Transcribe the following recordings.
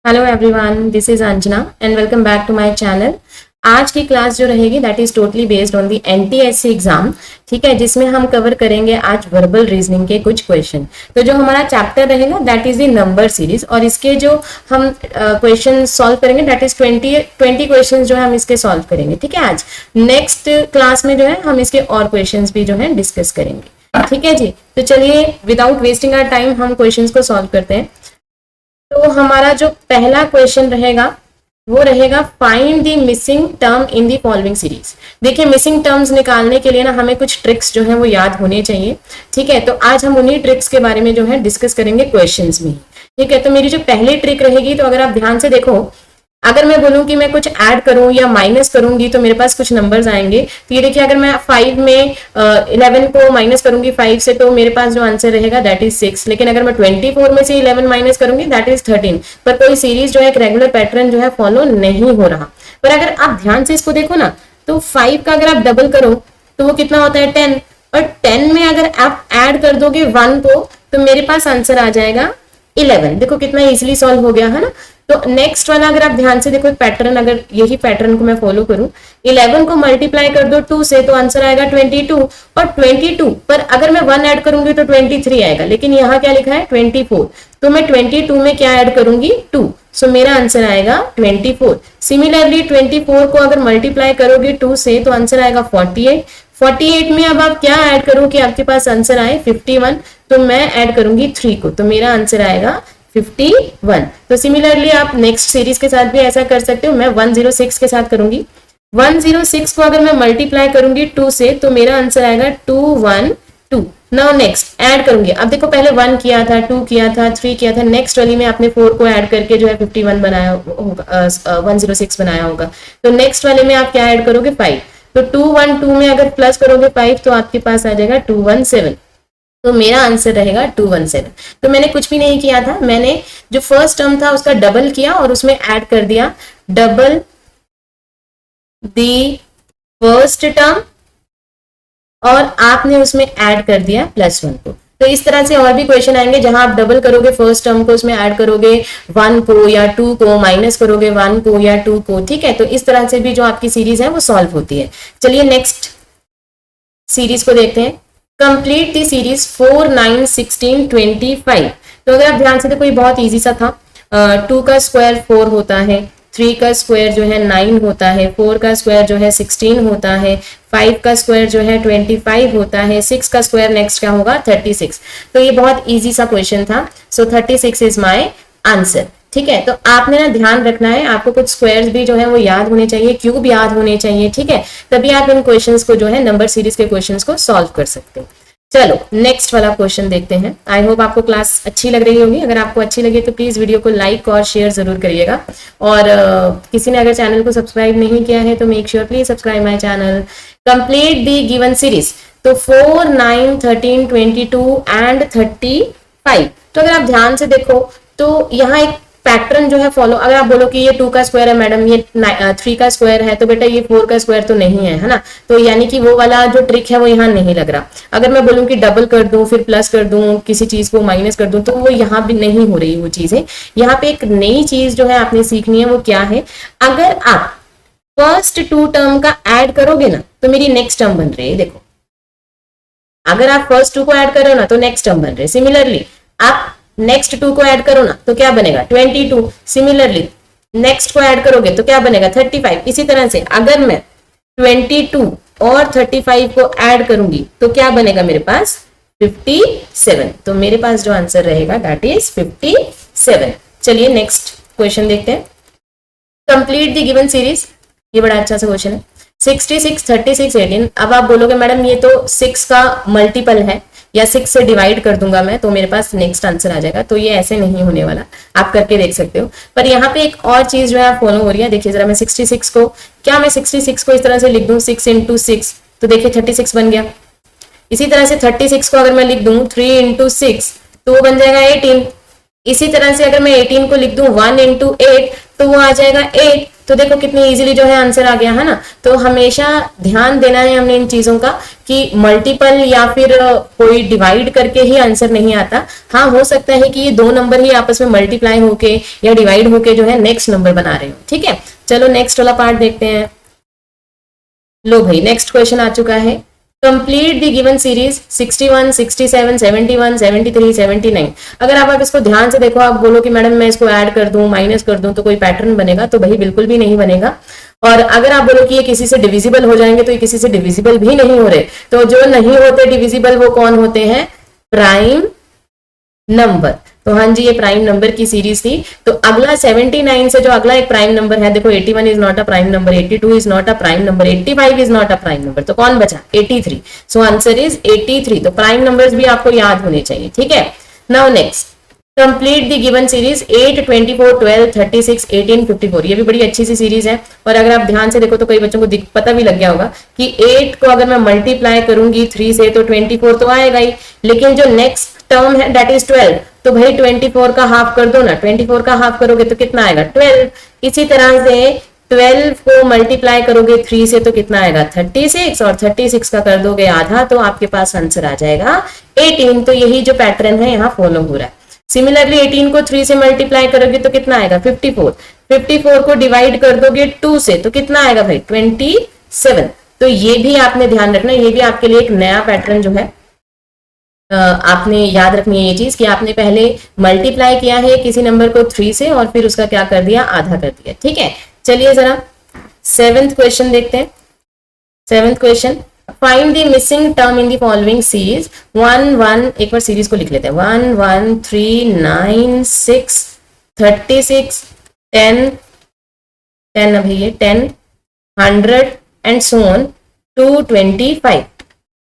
Hello everyone, this is Anjana and welcome back to my channel. आज की class जो रहेगी that is totally based on the NTSC exam. ठीक है, जिसमें हम कवर करेंगे आज वर्बल रीजनिंग के कुछ क्वेश्चन। तो जो हमारा चैप्टर रहेगा that is the number series और इसके जो हम क्वेश्चन सॉल्व करेंगे दैट इज 20 क्वेश्चन जो है हम इसके सॉल्व करेंगे। ठीक है, आज नेक्स्ट क्लास में जो है हम इसके और क्वेश्चन भी जो है डिस्कस करेंगे। ठीक है जी, तो चलिए विदाउट वेस्टिंग आवर टाइम हम क्वेश्चन को सॉल्व करते हैं। तो हमारा जो पहला क्वेश्चन रहेगा वो रहेगा find the missing term in the following series. देखिए, मिसिंग टर्म्स निकालने के लिए ना हमें कुछ ट्रिक्स जो है वो याद होने चाहिए। ठीक है, तो आज हम उन्हीं ट्रिक्स के बारे में जो है डिस्कस करेंगे क्वेश्चंस में। ठीक है, तो मेरी जो पहली ट्रिक रहेगी, तो अगर आप ध्यान से देखो, अगर मैं बोलूं कि मैं कुछ ऐड करूं या माइनस करूंगी तो मेरे पास कुछ नंबर्स आएंगे। तो ये देखिए, अगर मैं 5 में 11 को माइनस करूंगी 5 से तो मेरे पास जो आंसर रहेगा दैट इज 6। लेकिन अगर मैं 24 में से 11 माइनस करूंगी दैट इज 13। पर कोई सीरीज जो है, एक रेगुलर पैटर्न जो है फॉलो नहीं हो रहा। पर अगर आप ध्यान से इसको देखो ना, तो 5 का अगर आप डबल करो तो वो कितना होता है 10, और 10 में अगर आप ऐड कर दोगे 1 को तो मेरे पास आंसर आ जाएगा 11। देखो कितना इजीली सॉल्व हो गया है ना। तो नेक्स्ट वाला अगर आप ध्यान से देखो, एक पैटर्न, अगर यही पैटर्न को मैं फॉलो करूं, 11 को मल्टीप्लाई कर दो 2 से तो आंसर आएगा 22, और 22 पर अगर मैं 1 ऐड करूंगी तो 23 आएगा। लेकिन यहाँ क्या लिखा है 24, तो मैं 22 में क्या ऐड करूंगी 2, सो मेरा आंसर आएगा 24। सिमिलरली 24 को अगर मल्टीप्लाई करोगे 2 से तो आंसर आएगा 48। 48 में अब आप क्या ऐड करो कि आपके पास आंसर आए 51, तो मैं ऐड करूंगी 3 को, तो मेरा आंसर आएगा 51। तो सिमिलरली आप नेक्स्ट सीरीज के साथ भी ऐसा कर सकते हो। मैं 106 के साथ करूंगी। 106 को अगर मैं मल्टीप्लाई करूंगी 2 से तो मेरा आंसर आएगा 212। नाउ नेक्स्ट ऐड करूंगी। अब देखो, पहले 1 किया था, 2 किया था, 3 किया था, नेक्स्ट वाली में आपने 4 को ऐड करके जो है 51 बनाया होगा, 106 बनाया होगा। तो नेक्स्ट वाले में आप क्या ऐड करोगे 5। तो 212 में अगर प्लस करोगे 5 तो आपके पास आ जाएगा 217। तो मेरा आंसर रहेगा 217। तो मैंने कुछ भी नहीं किया था, मैंने जो फर्स्ट टर्म था उसका डबल किया और उसमें ऐड कर दिया डबल दी फर्स्ट टर्म, और आपने उसमें ऐड कर दिया +1 को। तो इस तरह से और भी क्वेश्चन आएंगे जहां आप डबल करोगे फर्स्ट टर्म को, उसमें ऐड करोगे 1 को या 2 को, माइनस करोगे 1 को या 2 को। ठीक है, तो इस तरह से भी जो आपकी सीरीज है वो सॉल्व होती है। चलिए नेक्स्ट सीरीज को देखते हैं। Complete the series 4, 9, 16, 25। तो अगर आप ध्यान से देखो, ये बहुत इजी सा था। 2 का स्क्वायर 4 होता है, 3 का स्क्वायर जो है 9 होता है, 4 का स्क्वायर जो है 16 होता है, 5 का स्क्वायर जो है 25 होता है, 6 का स्क्वायर नेक्स्ट क्या होगा 36। तो ये बहुत इजी सा क्वेश्चन था। सो 36 इज माई आंसर। ठीक है, तो आपने ना ध्यान रखना है, आपको कुछ स्क्वायर्स भी जो है वो याद होने चाहिए, क्यूब याद होने चाहिए। ठीक है, तभी आप इन क्वेश्चंस को जो है नंबर सीरीज के क्वेश्चंस को सॉल्व कर सकते हो। चलो नेक्स्ट वाला क्वेश्चन देखते हैं। आई होप आपको क्लास अच्छी लग रही होगी। अगर आपको अच्छी लगे तो प्लीज वीडियो को लाइक और शेयर जरूर करिएगा। और किसी ने अगर चैनल को सब्सक्राइब नहीं किया है तो make sure please subscribe my channel. Complete the given series. तो 4, 9, 13, 22 एंड 35। तो अगर आप ध्यान से देखो तो यहाँ एक पैटर्न जो है फॉलो, अगर आप बोलो कि ये 2 का स्क्वायर है मैडम, ये 3 का स्क्वायर है, तो बेटा ये 4 का स्क्वायर तो नहीं है, है ना। तो यानी कि वो वाला जो ट्रिक है वो यहाँ नहीं लग रहा। अगर मैं बोलूँ कि डबल कर दूं फिर प्लस कर दूं, किसी चीज को माइनस कर दूं, तो वो यहाँ भी नहीं हो रही वो चीजें। यहाँ पे एक नई चीज जो है आपने सीखनी है, वो क्या है, अगर आप फर्स्ट 2 टर्म का ऐड करोगे ना तो मेरी नेक्स्ट टर्म बन रही है। देखो, अगर आप फर्स्ट 2 को ऐड करो ना तो नेक्स्ट टर्म बन रहे। सिमिलरली आप नेक्स्ट 2 को ऐड करो ना तो क्या बनेगा 22। सिमिलरली नेक्स्ट को ऐड करोगे तो क्या बनेगा 35। इसी तरह से अगर मैं 22 और 35 को ऐड करूंगी तो क्या बनेगा मेरे पास 57। तो मेरे पास जो आंसर रहेगा दैट इज 57। चलिए नेक्स्ट क्वेश्चन देखते हैं। Complete the given series. ये बड़ा अच्छा सा क्वेश्चन है। 66, 36, 18। अब आप बोलोगे मैडम ये तो 6 का मल्टीपल है, या 6 से डिवाइड कर दूंगा मैं तो मेरे पास नेक्स्ट आंसर आ जाएगा। तो ये ऐसे नहीं होने वाला, आप करके देख सकते हो। पर यहाँ पे एक और चीज जो है फॉलो हो रही है। देखिए जरा, मैं 66 को, क्या मैं 66 को इस तरह से लिख दूं 6 × 6, तो देखिए 36 बन गया। इसी तरह से 36 को अगर मैं लिख दूं 3 × 6 तो वो बन जाएगा 18। इसी तरह से अगर मैं 18 को लिख दूं 1 × 8 तो वो आ जाएगा 8। तो देखो कितनी इजीली जो है आंसर आ गया है ना। तो हमेशा ध्यान देना है हमने इन चीजों का कि मल्टीपल या फिर कोई डिवाइड करके ही आंसर नहीं आता। हाँ, हो सकता है कि ये दो नंबर ही आपस में मल्टीप्लाई होके या डिवाइड होके जो है नेक्स्ट नंबर बना रहे हो। ठीक है, चलो नेक्स्ट वाला पार्ट देखते हैं। लो भाई, नेक्स्ट क्वेश्चन आ चुका है। Complete the given series 61, 67, 71, 73, 79। अगर आप इसको ध्यान से देखो, आप बोलो कि मैडम मैं इसको ऐड कर दूं, माइनस कर दूं तो कोई पैटर्न बनेगा, तो भाई बिल्कुल भी नहीं बनेगा। और अगर आप बोलो कि ये किसी से डिविजिबल हो जाएंगे, तो ये किसी से डिविजिबल भी नहीं हो रहे। तो जो नहीं होते डिविजिबल वो कौन होते हैं? Prime number. तो हाँ जी, ये प्राइम नंबर की सीरीज थी। तो अगला 79 से जो अगला एक प्राइम नंबर है, देखो 81 is not a prime number, 82 is not a prime number, 85 is not a prime number. तो कौन बचा? 83। So answer is 83। तो प्राइम नंबर्स भी आपको याद होने चाहिए। ठीक है, now next, complete the given series 8, 24, 12, 36, 18, 54। ये भी बड़ी अच्छी सी सीरीज है। और अगर आप ध्यान से देखो तो कई बच्चों को पता भी लग गया होगा कि 8 को अगर मैं मल्टीप्लाई करूंगी 3 से तो 24 तो आएगा ही, लेकिन जो नेक्स्ट टर्म है दैट इज 12, तो भाई 24 का हाफ कर दो ना। 24 का हाफ करोगे तो कितना आएगा? 12। इसी तरह से 12 को मल्टीप्लाई करोगे 3 से तो कितना आएगा? 36, और 36 का कर दोगे आधा तो आपके पास आंसर आ जाएगा 18। तो यही जो पैटर्न है यहाँ फॉलो हो रहा है। सिमिलरली 18 को 3 से मल्टीप्लाई करोगे तो कितना आएगा? 54। 54 को डिवाइड कर दोगे 2 से तो कितना आएगा भाई? 27। तो ये भी आपने ध्यान रखना, ये भी आपके लिए एक नया पैटर्न जो है आपने याद रखनी है ये चीज कि आपने पहले मल्टीप्लाई किया है किसी नंबर को 3 से और फिर उसका क्या कर दिया? आधा कर दिया। ठीक है, चलिए जरा 7th क्वेश्चन देखते हैं। 7th question, find the missing term in the following series 1 1। एक बार सीरीज को लिख लेते हैं। 1 1 3 9 6 36 10 10 अभी ये 10 100 एंड सो ऑन टू 25।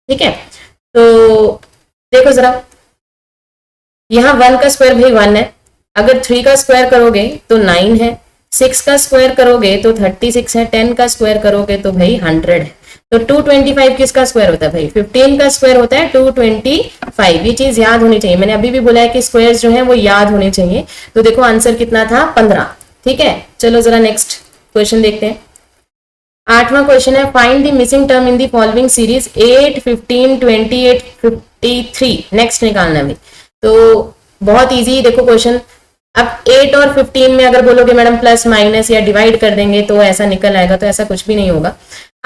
ठीक है, तो देखो जरा, यहां 1 का स्क्वायर भाई 1 है, अगर 3 का स्क्वायर करोगे तो 9 है, 6 का स्क्वायर करोगे तो 36 है, 10 का स्क्वायर करोगे तो भाई 100 है। तो 225 किसका स्क्वायर होता है भाई? 15 का स्क्वायर होता है 225। ये चीज याद होनी चाहिए। मैंने अभी भी बोला है कि स्क्वायर्स जो है वो याद होने चाहिए। तो देखो आंसर कितना था? 15। ठीक है, चलो जरा नेक्स्ट क्वेश्चन देखते हैं। 8वां क्वेश्चन है, find the missing term in the following series 8, 15, 28, 53। Next निकालना है। तो बहुत इजी, देखो क्वेश्चन। अब 8 और 15 में अगर बोलोगे मैडम प्लस माइनस या डिवाइड कर देंगे तो ऐसा निकल आएगा, तो ऐसा कुछ भी नहीं होगा।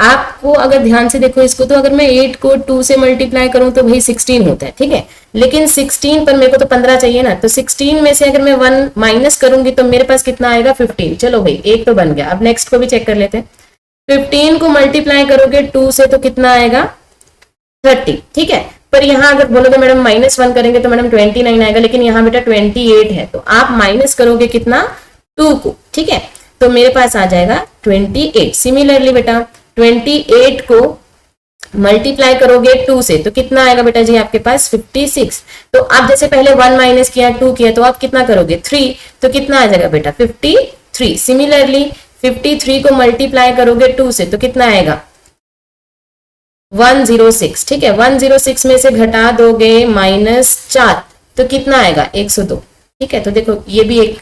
आपको अगर ध्यान से देखो इसको, तो अगर मैं 8 को 2 से मल्टीप्लाई करूं तो भाई 16 होता है। ठीक है, लेकिन 16 पर मेरे को तो 15 चाहिए ना, तो 16 में से अगर मैं 1 माइनस करूंगी तो मेरे पास कितना आएगा? 15। चलो भाई, एक तो बन गया। अब नेक्स्ट को भी चेक कर लेते हैं। 15 को मल्टीप्लाई करोगे 2 से तो कितना आएगा? 30। ठीक है, पर यहाँ अगर बोलोगे मैडम -1 करेंगे तो मैडम 29 आएगा, लेकिन यहाँ बेटा 28 है, तो आप माइनस करोगे कितना? 2 को। ठीक है, तो मेरे पास आ जाएगा 28। सिमिलरली बेटा 28 को मल्टीप्लाई करोगे 2 से तो कितना आएगा बेटा जी? आपके पास 56। तो आप जैसे पहले 1 माइनस किया, 2 किया, तो आप कितना करोगे? 3। तो कितना आ जाएगा बेटा? 53। सिमिलरली 53 को मल्टीप्लाई करोगे 2 से तो कितना आएगा? 106। ठीक है, 106 में से घटा दोगे -4 तो कितना आएगा? 102। ठीक है, तो देखो ये भी एक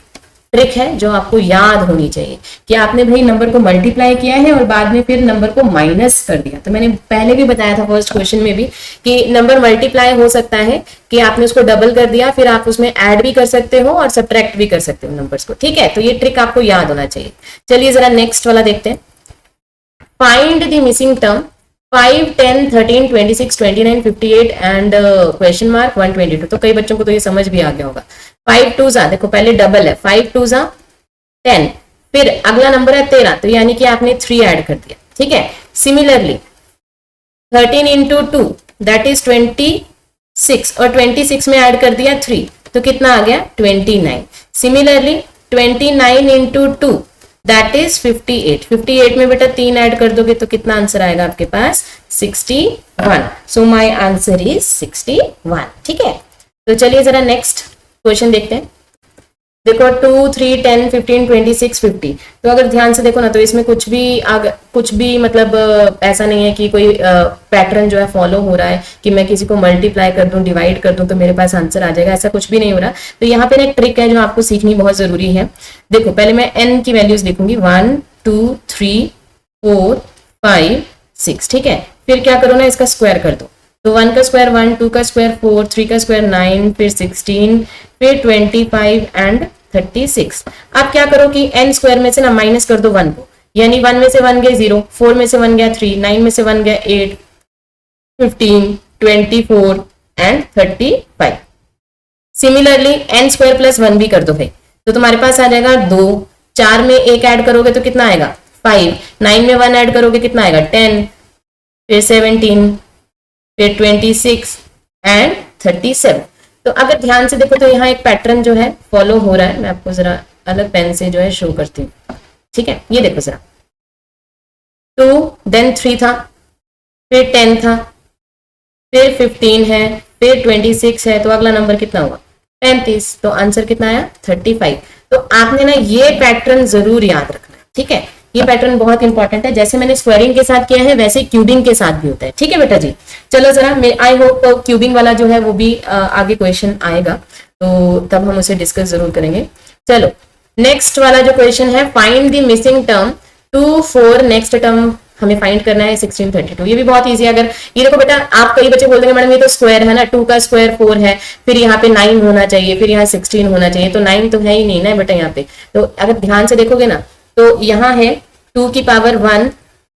ट्रिक है जो आपको याद होनी चाहिए कि आपने भाई नंबर को मल्टीप्लाई किया है और बाद में फिर नंबर को माइनस कर दिया। तो मैंने पहले भी बताया था फर्स्ट क्वेश्चन में भी कि नंबर मल्टीप्लाई हो सकता है कि आपने उसको डबल कर दिया, फिर आप उसमें ऐड भी कर सकते हो और सब्ट्रैक्ट भी कर सकते हो नंबर्स को। ठीक है, तो ये ट्रिक आपको याद होना चाहिए। चलिए जरा नेक्स्ट वाला देखते हैं। Find the missing term 5, 10, 13, 26, 29, 58 and question mark 122। तो कई बच्चों को तो ये समझ भी आ गया होगा। 5 2 देखो पहले डबल है, 5 2 10, फिर अगला नंबर है 13, तो यानी कि आपने 3 ऐड कर दिया। ठीक है, सिमिलरली 13 इंटू 2 दैट इज 26, और 26 में ऐड कर दिया 3 तो कितना आ गया? 29। Similarly 29 into 2 that is 58। 58 में बेटा 3 ऐड कर दोगे तो कितना आंसर आएगा आपके पास? 61। So my answer is 61। ठीक है, तो चलिए जरा नेक्स्ट क्वेश्चन देखते हैं। देखो 2, 3, 10, 15, 26, 50। तो अगर ध्यान से देखो ना, तो इसमें कुछ भी मतलब ऐसा नहीं है कि कोई पैटर्न जो है फॉलो हो रहा है कि मैं किसी को मल्टीप्लाई कर दूं, डिवाइड कर दूं तो मेरे पास आंसर आ जाएगा, ऐसा कुछ भी नहीं हो रहा। तो यहाँ पे ना एक ट्रिक है जो आपको सीखनी बहुत जरूरी है। देखो पहले मैं n की वैल्यूज लिखूंगी 1 2 3 4 5 6, ठीक है। फिर क्या करो ना, इसका स्क्वायर कर दो, तो 1 का स्क्वायर 1, 2 का स्क्वायर 4, 3 का स्क्वायर 9, फिर 16, फिर 25 एंड 36। अब क्या करो कि n स्क्वायर में से ना माइनस कर दो 1 को, यानी 1 में से 1 गया 0, 4 में से 1 गया 3, 9 में से 1 गया 8, 15, 24 and 35। Similarly n square plus 1 भी कर दो भाई, तो तुम्हारे पास आ जाएगा 2, 4 में 1 ऐड करोगे तो कितना आएगा 5, 9 में 1 ऐड करोगे कितना आएगा 10, फिर 17, फिर 26 एंड 37। तो अगर ध्यान से देखो तो यहाँ एक पैटर्न जो है फॉलो हो रहा है। मैं आपको जरा अलग पेन से जो है शो करती हूँ, ठीक है। ये देखो जरा, 2 देन 3 था, फिर 10 था, फिर 15 है, फिर 26 है, तो अगला नंबर कितना हुआ 35। तो आंसर कितना आया 35। तो आपने ना ये पैटर्न जरूर याद रखना है, ठीक है। ये पैटर्न बहुत इंपॉर्टेंट है, जैसे मैंने स्क्वायरिंग के साथ किया है वैसे क्यूबिंग के साथ भी होता है, ठीक है बेटा जी। चलो जरा, आई होप क्यूबिंग वाला जो है वो भी आगे क्वेश्चन आएगा, तो तब हम उसे डिस्कस जरूर करेंगे। चलो नेक्स्ट वाला जो क्वेश्चन है, find the missing term 2 4, next term हमें फाइंड करना है 1632। ये भी बहुत इजी है। अगर ये देखो बेटा, आप कई बच्चे बोल देंगे मैडम ये तो स्क्वायर है ना, 2 का स्क्वायर 4 है, फिर यहाँ पे 9 होना चाहिए, फिर यहाँ 16 होना चाहिए, तो 9 तो है ही नहीं ना बेटा यहाँ पे। तो अगर ध्यान से देखोगे ना, तो यहाँ है 2 की पावर 1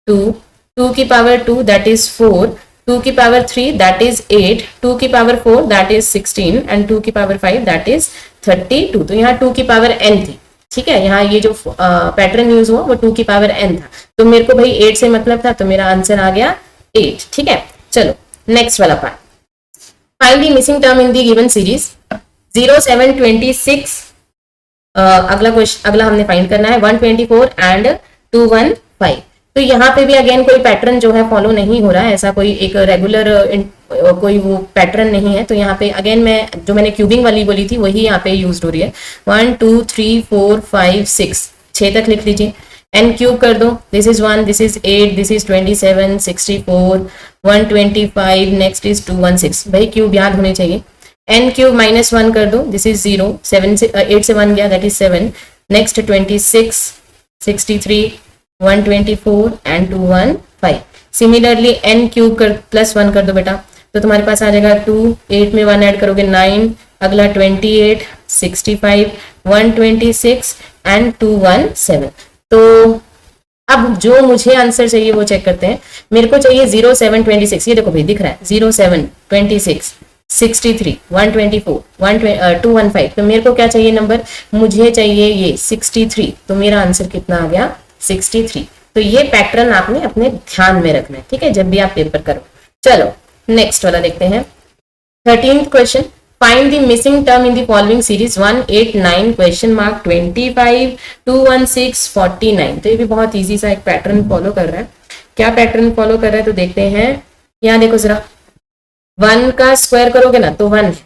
2, 2 की पावर 2 दैट इज 4, 2 की पावर 3 दैट इज 8, 2 की पावर 4 दैट इज 16 एंड 2 की पावर 5 दैट इज 32। तो यहाँ 2 की पावर n थी, ठीक है। यहाँ ये जो पैटर्न यूज हुआ वो 2 की पावर n था, तो मेरे को भाई 8 से मतलब था, तो मेरा आंसर आ गया 8, ठीक है। चलो नेक्स्ट वाला part, find the missing term in the given series 0 7 26। अगला क्वेश्चन, अगला हमने फाइंड करना है 124 एंड 215। तो यहाँ पे भी अगेन कोई पैटर्न जो है फॉलो नहीं हो रहा है, ऐसा कोई एक रेगुलर कोई वो पैटर्न नहीं है। तो यहाँ पे अगेन मैं जो मैंने क्यूबिंग वाली बोली थी वही यहाँ पे यूज हो रही है। 1 2 3 4 5 6, 6 तक लिख लीजिए। n क्यूब कर दो, this is 1, this is 8, this is 27, 64, 125, next is 216। भाई क्यूब याद होने चाहिए। n क्यूब माइनस 1 कर दो, दिस इज 0, 7 से 8 से 1 गया that is 7, next 26, 63, 124 and 215। Similarly n cube कर प्लस 1 कर दो बेटा, तो तुम्हारे पास आ जाएगा 2, 8 में 1 ऐड करोगे 9, अगला 28, 65, 126 एंड 217। तो अब जो मुझे आंसर चाहिए वो चेक करते हैं। मेरे को चाहिए 0 7 26, ये देखो भाई दिख रहा है 0 7 26 63 124 215। तो मेरे को क्या चाहिए नंबर, मुझे चाहिए ये 63। तो मेरा आंसर कितना आ गया 63। तो ये पैटर्न आपने अपने ध्यान में रखना है, ठीक है, जब भी आप पेपर करो। चलो नेक्स्ट वाला देखते हैं 13th question, find the missing term in the following series 1 8 9 question mark 25 216 49। तो ये भी बहुत इजी सा एक पैटर्न फॉलो कर रहा है। क्या पैटर्न फॉलो कर रहा है तो देखते हैं। यहाँ देखो जरा, 1 का स्क्वायर करोगे ना तो 1 है,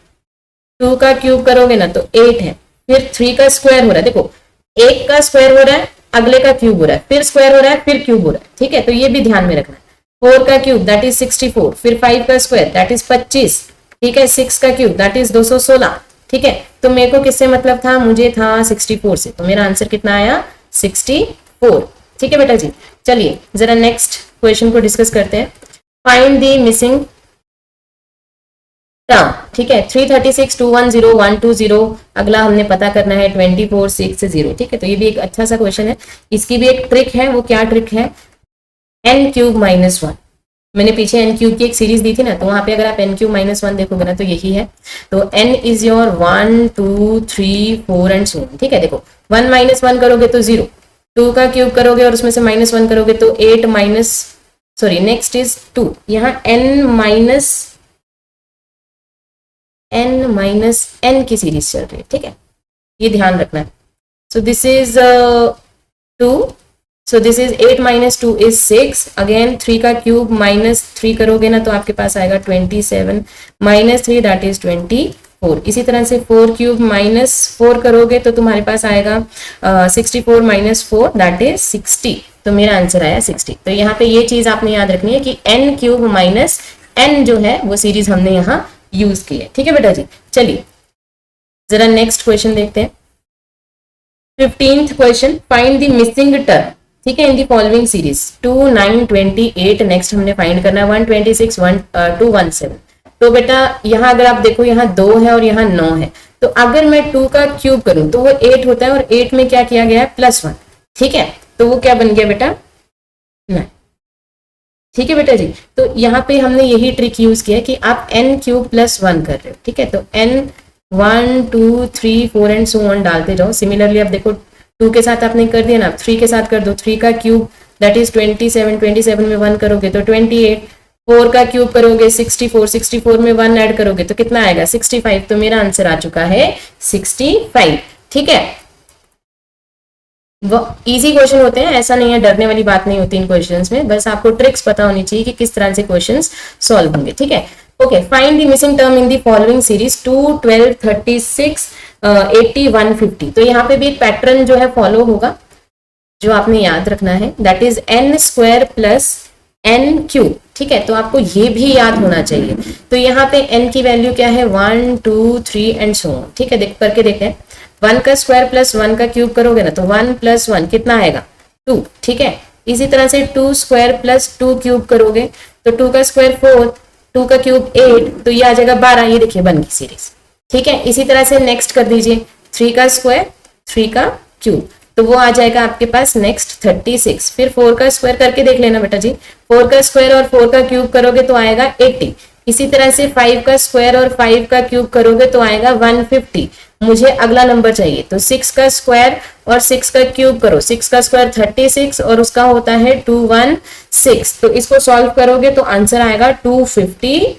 2 का क्यूब करोगे ना तो 8 है, फिर 3 का स्क्वायर हो रहा है, देखो 1 का स्क्वायर हो रहा है, अगले का क्यूब हो रहा है, फिर स्क्वायर हो रहा है, फिर क्यूब हो रहा है, ठीक है। तो ये भी ध्यान में रखना है। 4 का क्यूब दैट इज 64, फिर 5 का स्क्वायर दैट इज 25, ठीक है, 6 का क्यूब दैट इज 216, ठीक है। तो मेरे को किससे मतलब था, मुझे था 64 से, तो मेरा आंसर कितना आया 64, ठीक है बेटा जी। चलिए जरा नेक्स्ट क्वेश्चन को डिस्कस करते हैं। फाइंड द मिसिंग टर्म, ठीक है, 336 210 120। अगला हमने पता करना है 24 6 0, ठीक है। तो ये भी एक अच्छा सा क्वेश्चन है। इसकी भी एक ट्रिक है, वो क्या ट्रिक है, n क्यूब माइनस 1। मैंने पीछे n क्यूब की एक सीरीज दी थी ना, तो वहां पे अगर आप n क्यूब माइनस 1 देखोगे ना तो यही है। तो n is your 1 2 3 4 and so on, ठीक है। देखो 1 माइनस 1 करोगे तो 0, 2 का क्यूब करोगे और उसमें से माइनस 1 करोगे तो 8 माइनस, सॉरी नेक्स्ट इज 2। यहाँ n माइनस n की सीरीज चल रही है, ठीक है, ये ध्यान रखना है। So this is 2, so this is 8 minus 2 is 6, again 3 का क्यूब माइनस 3 करोगे ना तो आपके पास आएगा 27, माइनस 3 दैट इज 24। इसी तरह से 4 क्यूब माइनस 4 करोगे तो तुम्हारे पास आएगा 64 माइनस 4 दैट इज 60। तो मेरा आंसर आया 60। तो यहाँ पे ये चीज आपने याद रखनी है कि n क्यूब माइनस n जो है वो सीरीज हमने यहाँ यूज की है, ठीक है बेटा जी। चलिए जरा नेक्स्ट क्वेश्चन देखते हैं। 15th question, find the missing term, ठीक है, इन दी फॉलोइंग सीरीज 2, 9, 28, नेक्स्ट हमने फाइंड करना है 126, 217। तो बेटा यहाँ अगर आप देखो यहाँ 2 है और यहाँ 9 है, तो अगर मैं 2 का क्यूब करूं तो वो 8 होता है, और 8 में क्या किया गया है +1, ठीक है, तो वो क्या बन गया बेटा 9। ठीक है बेटा जी, तो यहाँ पे हमने यही ट्रिक यूज किया कि आप n³ +1 कर रहे हो, ठीक है, तो n 1 2 3 4 एंड सो ऑन डालते जाओ। सिमिलरली आप देखो 2 के साथ आपने कर दिया ना, 3 के साथ कर दो, 3 का क्यूब दैट इज 27, 27 में 1 करोगे तो 28, 4 का क्यूब करोगे 64, 64 में 1 ऐड करोगे तो कितना आएगा 65। तो मेरा आंसर आ चुका है 65। ठीक है, वो इजी क्वेश्चन होते हैं, ऐसा नहीं है, डरने वाली बात नहीं होती इन क्वेश्चंस में, बस आपको ट्रिक्स पता होनी चाहिए कि किस तरह से क्वेश्चंस सॉल्व होंगे। ठीक है, okay, find the missing term in the following series 2, 12, 36, 80, 150। तो यहाँ पे भी एक पैटर्न जो है फॉलो होगा जो आपने याद रखना है, दैट इज n² + n³। ठीक है, तो आपको ये भी याद होना चाहिए। तो यहाँ पे n की वैल्यू क्या है 1 2 3 एंड सो ऑन। ठीक है, करके देखते हैं। 1 का स्क्वायर + 1 का क्यूब करोगे ना तो 1 + 1 कितना आएगा 2। ठीक है, इसी तरह से 2 स्क्वायर + 2 क्यूब करोगे तो 2 का स्क्वायर 4, 2 का क्यूब 8, तो ये आ जाएगा 12। ये देखिए बन गई सीरीज। ठीक है, इसी तरह से नेक्स्ट कर दीजिए 3 का स्क्वायर 3 का क्यूब, तो वो आ जाएगा आपके पास नेक्स्ट 36। फिर 4 का स्क्वायर करके देख लेना बेटा जी, 4 का स्क्वायर और 4 का क्यूब करोगे तो आएगा 80। इसी तरह से 5 का स्क्वायर और 5 का क्यूब करोगे तो आएगा 150। मुझे अगला नंबर चाहिए, तो 6 का स्क्वायर और 6 का क्यूब करो, 6 का स्क्वायर 36 और उसका होता है 216। तो इसको सॉल्व करोगे तो आंसर आएगा 252।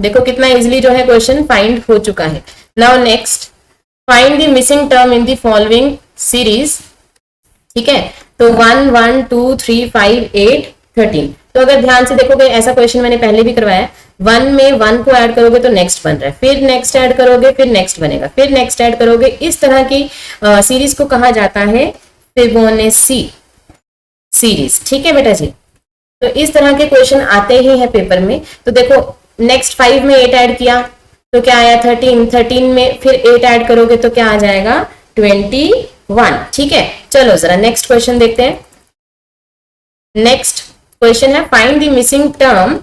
देखो कितना इजिली जो है क्वेश्चन फाइंड हो चुका है। Now next, find the missing term in the following series. ठीक है, तो 1 1 2 3 5 8 13। तो अगर ध्यान से देखोगे, ऐसा क्वेश्चन मैंने पहले भी करवाया, 1 में 1 को ऐड करोगे तो नेक्स्ट बन रहा है, फिर नेक्स्ट ऐड करोगे फिर नेक्स्ट बनेगा, फिर नेक्स्ट ऐड करोगे। इस तरह की सीरीज को कहा जाता है फिबोनाची सीरीज। ठीक है बेटा जी, तो इस तरह के क्वेश्चन आते ही हैं पेपर में। तो देखो नेक्स्ट 5 में 8 ऐड किया तो क्या आया 13, 13 में फिर 8 ऐड करोगे तो क्या आ जाएगा 21। ठीक है, चलो जरा नेक्स्ट क्वेश्चन देखते हैं। नेक्स्ट क्वेश्चन है फाइंड द मिसिंग टर्म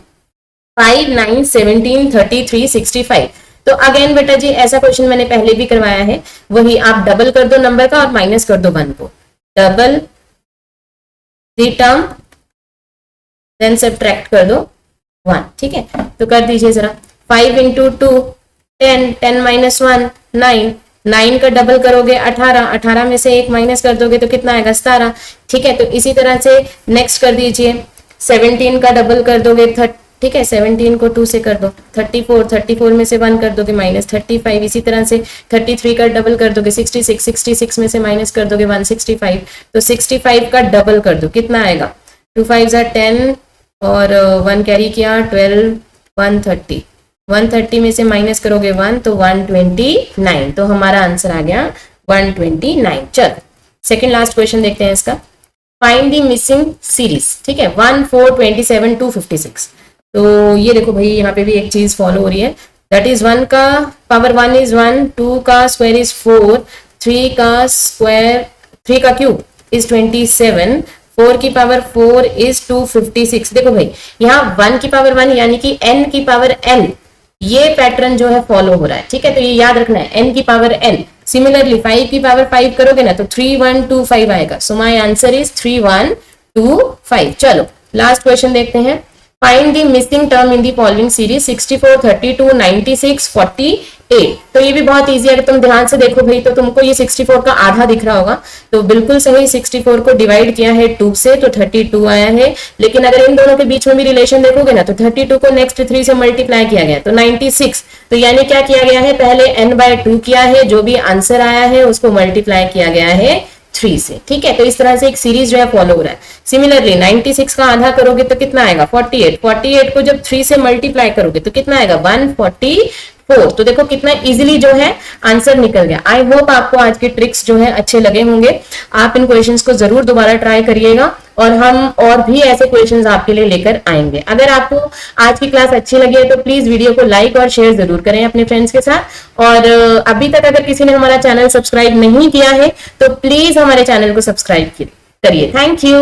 5, 9, 17, 33, 65। तो अगेन बेटा जी ऐसा क्वेश्चन मैंने पहले भी करवाया है, वही आप डबल कर दो नंबर का और माइनस कर दो 1 को, double the term then subtract कर दो 1। ठीक है, तो कर दीजिए जरा। 5 × 2 10, 10 - 1 9, 9 का डबल करोगे 18, 18 में से 1 माइनस कर दोगे तो कितना आएगा 17। ठीक है, तो इसी तरह से नेक्स्ट कर दीजिए। 17 का डबल कर दोगे ठीक है, 17 को 2 से कर दो 34, 34 में से 1 कर दोगे -35। इसी तरह से 33 का डबल कर दोगे 66, 66 में से माइनस कर दोगे 165। तो 65 का डबल कर दो, कितना आएगा 2 5 = 10 और 1 कैरी किया 12, 130। 130 में से माइनस करोगे 1 तो 129। तो हमारा आंसर आ गया 129। चल सेकंड लास्ट क्वेश्चन देखते हैं इसका। Find the missing series. ठीक है, 1 4 27 256। तो ये देखो भाई यहाँ पे भी एक चीज फॉलो हो रही है, दैट इज 1 का पावर 1 इज 1, 2 का स्क्वायर इज 4, 3 का क्यूब इज 27, 4 की पावर 4 इज 256। देखो भाई यहाँ 1 की पावर 1 यानी कि n की पावर n, ये पैटर्न जो है फॉलो हो रहा है। ठीक है, तो ये याद रखना है n की पावर n। सिमिलरली 5 की पावर 5 करोगे ना तो 3125 आएगा। So my answer is 3125। चलो लास्ट क्वेश्चन देखते हैं। Find the missing term in the following series 64, 32, 96, 48। तो ये भी बहुत इजी है, अगर तुम ध्यान से देखो भाई तो तुमको ये 64 का आधा दिख रहा होगा, तो बिल्कुल सही। 64 को डिवाइड किया है 2 से तो 32 आया है, लेकिन अगर इन दोनों के बीच में भी रिलेशन देखोगे ना तो 32 को नेक्स्ट 3 से मल्टीप्लाई किया गया तो 96। तो यानी क्या किया गया है, पहले n/2 किया है, जो भी आंसर आया है उसको मल्टीप्लाई किया गया है 3 से। ठीक है, तो इस तरह से एक सीरीज जो है फॉलो हो रहा है। सिमिलरली 96 का आधा करोगे तो कितना आएगा 48, 48 को जब 3 से मल्टीप्लाई करोगे तो कितना आएगा 144। तो देखो कितना इजीली जो है आंसर निकल गया। आई होप आपको आज के ट्रिक्स जो है अच्छे लगे होंगे। आप इन क्वेश्चंस को जरूर दोबारा ट्राई करिएगा और हम और भी ऐसे क्वेश्चंस आपके लिए लेकर आएंगे। अगर आपको आज की क्लास अच्छी लगी है तो प्लीज वीडियो को लाइक और शेयर जरूर करें अपने फ्रेंड्स के साथ। और अभी तक अगर किसी ने हमारा चैनल सब्सक्राइब नहीं किया है तो प्लीज हमारे चैनल को सब्सक्राइब करिए। Thank you.